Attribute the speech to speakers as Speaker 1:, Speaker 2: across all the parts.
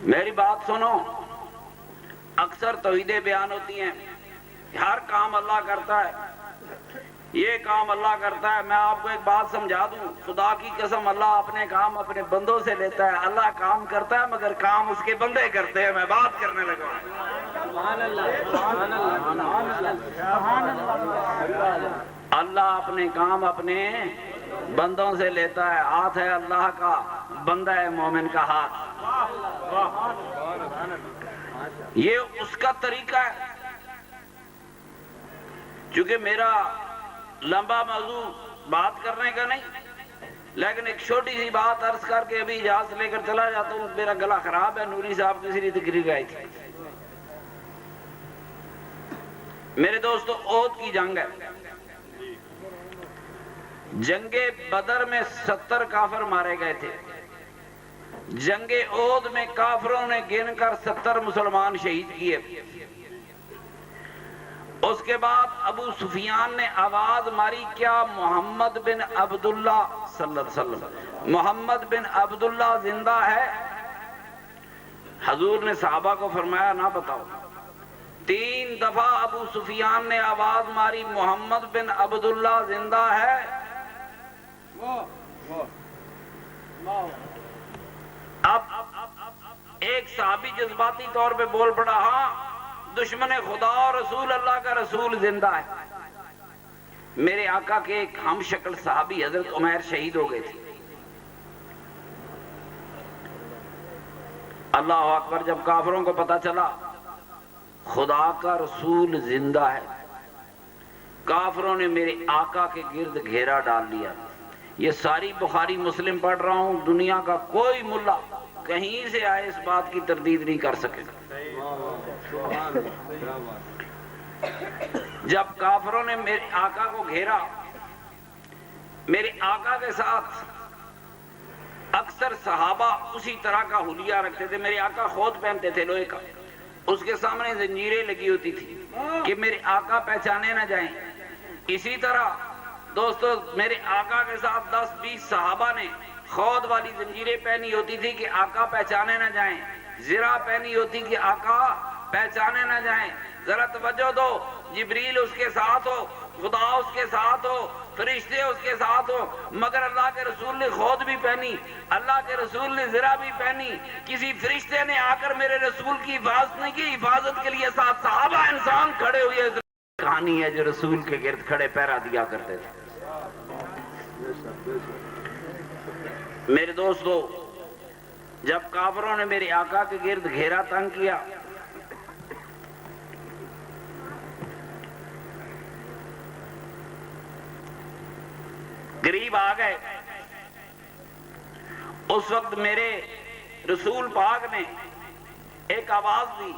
Speaker 1: میری بات سنو، اکثر توحیدیں بیان ہوتی ہیں، ہر کام اللہ کرتا ہے، یہ کام اللہ کرتا ہے۔ میں آپ کو ایک بات سمجھا دوں، خدا کی قسم اللہ اپنے کام اپنے بندوں سے لیتا ہے۔ اللہ کام کرتا ہے مگر کام اس کے بندے کرتے ہیں۔ میں بات کرنے لگا، اللہ اپنے کام اپنے بندوں سے لیتا ہے۔ ہاتھ ہے اللہ کا، بندہ ہے مومن کا ہاتھ۔ یہ اس کا طریقہ ہے۔ چونکہ میرا لمبا موضوع بات کرنے کا نہیں، لیکن ایک چھوٹی سی بات عرض کر کے ابھی اجازت لے کر چلا جاتا ہوں۔ میرا گلا خراب ہے، نوری صاحب کسی لیے تقریر گئی تھی۔ میرے دوستو، احد کی جنگ ہے۔ جنگ بدر میں 70 کافر مارے گئے تھے۔ جنگ احد میں کافروں نے گن کر 70 مسلمان شہید کیے۔ اس کے بعد ابو سفیان نے آواز ماری، کیا محمد بن عبداللہ صلی اللہ علیہ وسلم، محمد بن عبداللہ زندہ ہے؟ حضور نے صحابہ کو فرمایا نہ بتاؤ۔ 3 دفعہ ابو سفیان نے آواز ماری، محمد بن عبداللہ زندہ ہے؟ اب ایک صحابی جذباتی طور پہ بول پڑا، ہاں دشمن خدا اور رسول اللہ کا رسول زندہ ہے۔ میرے آقا کے ایک ہم شکل صحابی حضرت عمیر شہید ہو گئے تھے۔ اللہ اکبر، جب کافروں کو پتا چلا خدا کا رسول زندہ ہے، کافروں نے میرے آقا کے گرد گھیرا ڈال لیا۔ یہ ساری بخاری مسلم پڑھ رہا ہوں، دنیا کا کوئی ملا کہیں سے آئے اس بات کی تردید نہیں کر سکے۔ جب کافروں نے میرے آقا کو گھیرا، میرے آقا کے ساتھ اکثر صحابہ اسی طرح کا حلیہ رکھتے تھے۔ میرے آقا خود پہنتے تھے لوہے کا، اس کے سامنے زنجیریں لگی ہوتی تھی کہ میرے آقا پہچانے نہ جائیں۔ اسی طرح دوستو، میرے آقا کے ساتھ 10-20 صحابہ نے خود والی زنجیریں پہنی ہوتی تھی کہ آقا پہچانے نہ جائیں، زرہ پہنی ہوتی کہ آقا پہچانے نہ جائیں۔ ذرا توجہ دو، جبریل اس کے ساتھ ہو، خدا اس کے ساتھ ہو، فرشتے اس کے ساتھ ہو، مگر اللہ کے رسول نے خود بھی پہنی، اللہ کے رسول نے زرہ بھی پہنی۔ کسی فرشتے نے آ کر میرے رسول کی حفاظت نہیں کی، حفاظت کے لیے ساتھ صحابہ انسان کھڑے ہوئے۔ کہانی ہے جو رسول کے گرد کھڑے پہرا دیا کرتے تھے۔ میرے دوستو، جب کافروں نے میرے آقا کے گرد گھیرا تنگ کیا، قریب آ گئے، اس وقت میرے رسول پاک نے ایک آواز دی،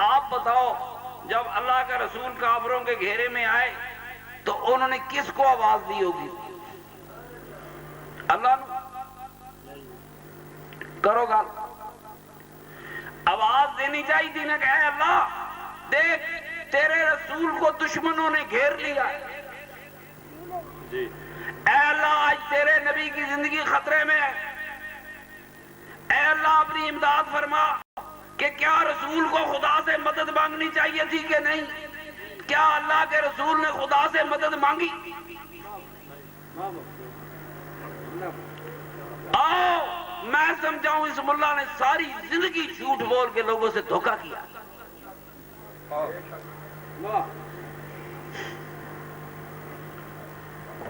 Speaker 1: آپ بتاؤ جب اللہ کا رسول کافروں کے گھیرے میں آئے تو انہوں نے کس کو آواز دی ہوگی؟ اللہ نے؟ کرو گا، آواز دینی چاہیے تھی نا کہ اے اللہ دیکھ تیرے رسول کو دشمنوں نے گھیر لیا، اے اللہ آج تیرے نبی کی زندگی خطرے میں ہے، اے اللہ اپنی امداد فرما۔ کہ کیا رسول کو خدا سے مدد مانگنی چاہیے تھی کہ نہیں؟ کیا اللہ کے رسول نے خدا سے مدد مانگی؟ آؤ میں سمجھاؤں، اس ملا نے ساری زندگی جھوٹ بول کے لوگوں سے دھوکہ کیا۔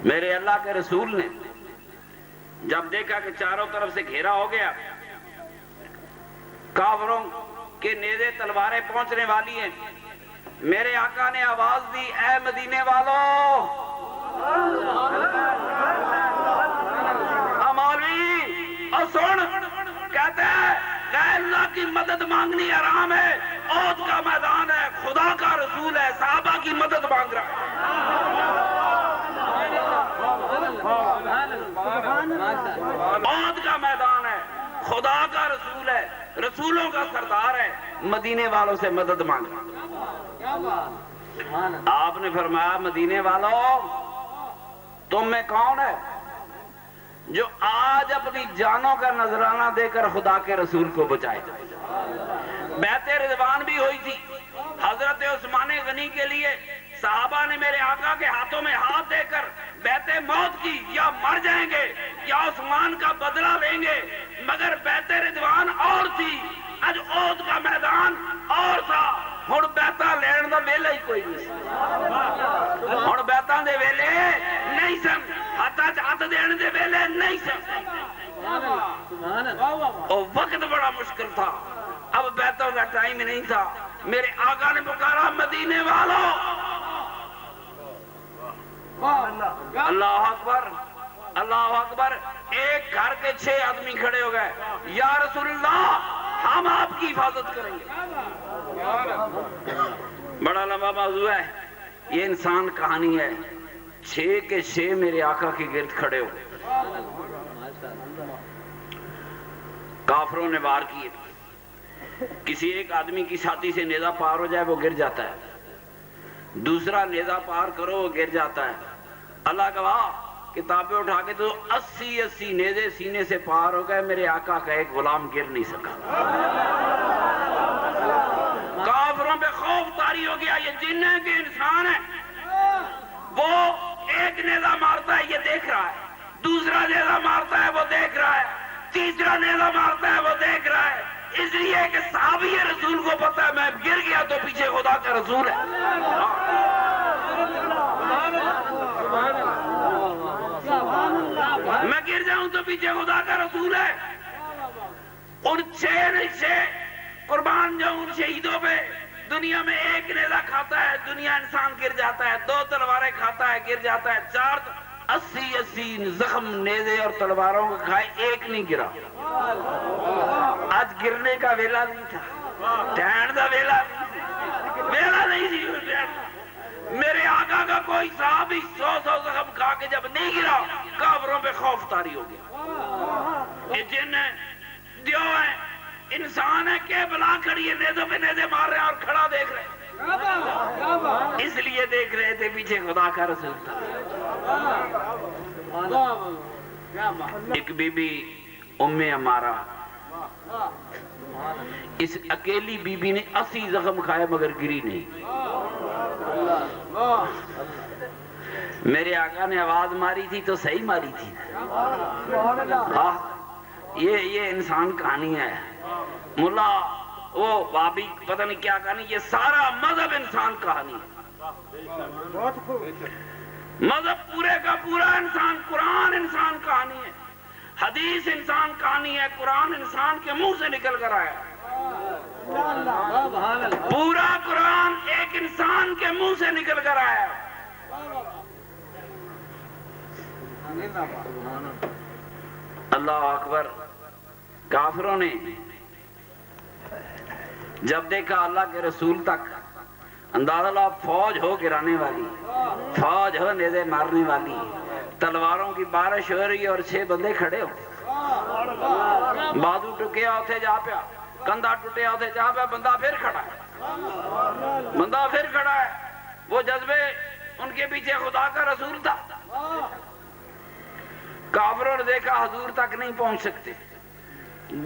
Speaker 1: میرے اللہ کے رسول نے جب دیکھا کہ چاروں طرف سے گھیرا ہو گیا، کافروں کے نیزے تلواریں پہنچنے والی ہیں، میرے آقا نے آواز دی، اے مدینے والوں، مولوی اور سن، کہتے ہیں غیر اللہ کی مدد مانگنی حرام ہے، احد کا میدان ہے، خدا کا رسول ہے، صحابہ کی مدد مانگ رہا ہے۔ احد کا میدان ہے، خدا کا رسول ہے، رسولوں کا سردار ہے، مدینے والوں سے مدد مانگا۔ آپ نے فرمایا مدینے والوں تم میں کون ہے جو آج اپنی جانوں کا نذرانہ دے کر خدا کے رسول کو بچائے؟ بیعت رضوان بھی ہوئی تھی حضرت عثمان غنی کے لیے، صحابہ نے میرے آقا کے ہاتھوں میں ہاتھ دے کر بیعت موت کی، یا مر جائیں گے یا عثمان کا بدلہ لیں گے، مگر بیعت رضوان اور تھی، اج عہد کا میدان اور تھا، ہن بیعتاں لین دا ویلا ہی کوئی نہیں سی، ہن بیعتاں دے ویلے نہیں سن، ہاتھاں 'چ ہاتھ دین دے ویلے نہیں سن، وہ وقت بڑا مشکل تھا، اب بیعتوں کا ٹائم ہی نہیں تھا، میرے آقا نے پکارا مدینے والوں، اللہ اکبر اللہ اکبر، ایک گھر کے 6 آدمی کھڑے ہو گئے، یا رسول اللہ ہم آپ کی حفاظت کریں گے۔ بڑا لمبا موضوع ہے، یہ انسان کہانی ہے، 6 کے 6 میرے آقا کے گرد کھڑے ہو گئے، کافروں نے وار کیے، کسی ایک آدمی کی چھاتی سے نیزہ پار ہو جائے وہ گر جاتا ہے، دوسرا نیزہ پار کرو وہ گر جاتا ہے، اللہ گواہ کتابیں اٹھا کے تو 80 نیزے سینے سے پار ہو گئے، میرے آقا کا ایک غلام گر نہیں سکا، کافروں پہ خوف طاری ہو گیا، یہ جن ہے کہ انسان ہے، وہ ایک نیزہ مارتا ہے یہ دیکھ رہا ہے، دوسرا نیزہ مارتا ہے وہ دیکھ رہا ہے، تیسرا نیزہ مارتا ہے وہ دیکھ رہا ہے، اس لیے کہ صحابی رسول کو پتا ہے میں گر گیا تو پیچھے خدا کا رسول ہے، میں گر جاؤں تو پیچھے خدا کا رسول ہے، ان 6 قربان جاؤں ان شہیدوں پہ، دنیا میں ایک نیزہ کھاتا ہے دنیا انسان گر جاتا ہے، 2 تلواریں کھاتا ہے گر جاتا ہے، 4 80 زخم نیزے اور تلواروں کو کھائے ایک نہیں گرا، آج گرنے کا ویلا نہیں تھا، ڈھینڈ دا ویلا نہیں تھی، میرے آقا کا کوئی صحابی 100 زخم کھا کے جب نہیں گرا کافروں پہ خوف طاری ہو گیا، یہ جن ہے دیو ہے انسان ہے کہ بلا کھڑی ہے، نیزوں پہ نیزے مار رہے ہیں اور کھڑا دیکھ رہے ہیں، اس لیے دیکھ رہے تھے پیچھے خدا کا رسول تھا۔ ایک بی بی ام عمارہ، اس اکیلی بی بی نے 80 زخم کھائے مگر گری نہیں، میرے آقا نے آواز ماری تھی تو صحیح ماری تھی، یہ انسان کہانی ہے، ملا وہ بابی پتہ نہیں کیا کہانی، یہ سارا مذہب انسان کہانی ہے، مذہب پورے کا پورا انسان، قرآن انسان کہانی ہے، حدیث انسان کہانی ہے، قرآن انسان کے منہ سے نکل کر آیا، پورا قرآن ایک انسان کے منہ سے نکل کر آیا، اللہ اکبر۔ کافروں نے جب دیکھا اللہ کے رسول تک، اندازہ لو فوج ہو گرانے والی، فوج ہو نیزے مارنے والی، تلواروں کی بارش ہو رہی ہے اور 6 بندے کھڑے ہو، بازو ٹکیا ہوتے جا پیا، کندھا ٹوٹیا ہوتے جا پیا، بندہ پھر کھڑا ہے، بندہ پھر کھڑا ہے، وہ جذبے ان کے پیچھے خدا کا رسول تھا، کافروں نے دیکھا حضور تک نہیں پہنچ سکتے،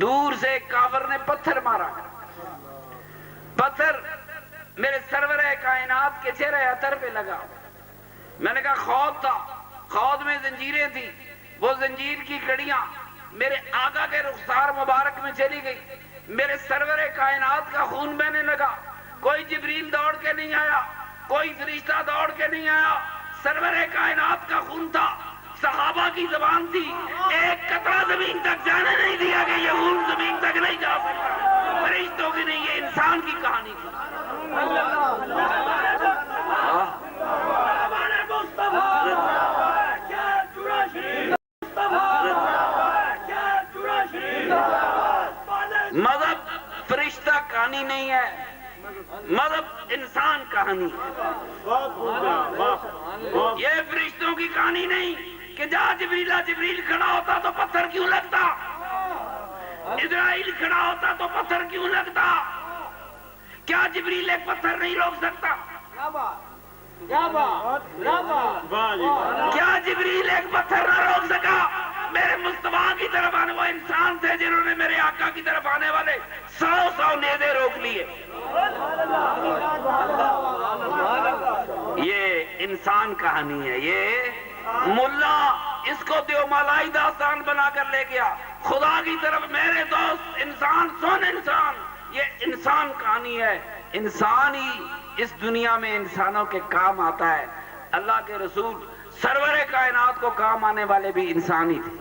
Speaker 1: دور سے کافر نے پتھر مارا، پتھر میرے سرور کائنات کے چہرے عطر پہ لگا، میں نے کہا خود تھا، خود میں زنجیریں تھی، وہ زنجیر کی کڑیاں میرے آقا کے رخسار مبارک میں چلی گئی، میرے سرور کائنات کا خون بہنے لگا، کوئی جبریل دوڑ کے نہیں آیا، کوئی فرشتہ دوڑ کے نہیں آیا، سرور کائنات کا خون تھا، صحابہ کی زبان تھی، ایک قطرہ زمین تک جانے نہیں دیا کہ یہ خون زمین تک نہیں جا سکتا، فرشتوں کی نہیں، یہ انسان کی کہانی تھی، مذہب فرشتہ کہانی نہیں ہے، مذہب انسان کہانی ہے، یہ فرشتوں کی کہانی نہیں کہ جہاں جبریل کھڑا ہوتا تو پتھر کیوں لگتا، اسرائیل کھڑا ہوتا تو پتھر کیوں لگتا، کیا جبریل ایک پتھر نہیں روک سکتا، کیا جبریل ایک پتھر نہ روک سکا، میرے مصطفیٰ کی طرف آنے، وہ انسان تھے جنہوں نے میرے آقا کی طرف آنے والے 100 نیزے روک لیے۔ یہ انسان کہانی ہے، یہ ملا اس کو دیو مالائی داستان بنا کر لے گیا خدا کی طرف۔ میرے دوست انسان سن انسان، یہ انسان کہانی ہے۔ انسان ہی اس دنیا میں انسانوں کے کام آتا ہے۔ اللہ کے رسول سرور کائنات کو کام آنے والے بھی انسان ہی تھے۔